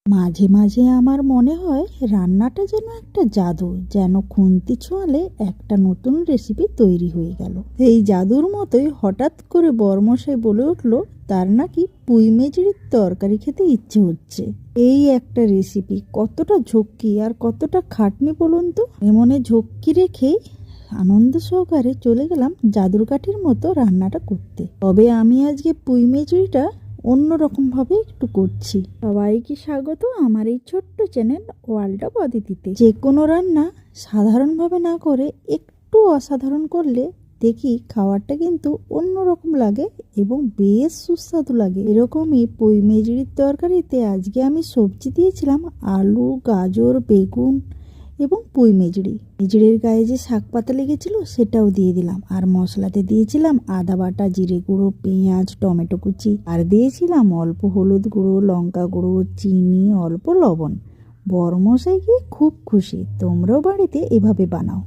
মাঝে মাঝে আমার মনে হয় রান্নাটা যেন একটা জাদু, যেন খুন্তি ছোঁয়ালে একটা নতুন রেসিপি তৈরি হয়ে গেল। এই জাদুর মতোই হঠাৎ করে বরমশাই বলে উঠল তার নাকি পুঁই মেজড়ির তরকারি খেতে ইচ্ছে হচ্ছে। এই একটা রেসিপি কতটা ঝক্কি আর কতটা খাটনি বলুন তো। মনে ঝক্কি রেখেই আনন্দ সহকারে চলে গেলাম জাদুর কাঠির মতো রান্নাটা করতে। তবে আমি আজকে পুঁই মেজড়িটা অন্যরকম ভাবে একটু করছি। সবাইকে স্বাগত আমার এই ছোট্ট চ্যানেল ওয়ার্ল্ড অফ অদিতিতে। যে কোনো রান্না সাধারণভাবে না করে একটু অসাধারণ করলে দেখি খাবারটা কিন্তু অন্যরকম লাগে এবং বেশ সুস্বাদু লাগে। এরকমই পুঁই মেজড়ির তরকারিতে আজকে আমি সবজি দিয়েছিলাম আলু, গাজর, বেগুন এবং পুঁই মেজড়ির গায়ে যে শাক পাতা লেগেছিল সেটাও দিয়ে দিলাম। আর মশলাতে দিয়েছিলাম আদা বাটা, জিরে গুঁড়ো, পেঁয়াজ, টমেটো কুচি, আর দিয়েছিলাম অল্প হলুদ গুঁড়ো, লঙ্কা গুঁড়ো, চিনি, অল্প লবণ। বড়মশাই গিয়ে খুব খুশি। তোমরাও বাড়িতে এভাবে বানাও।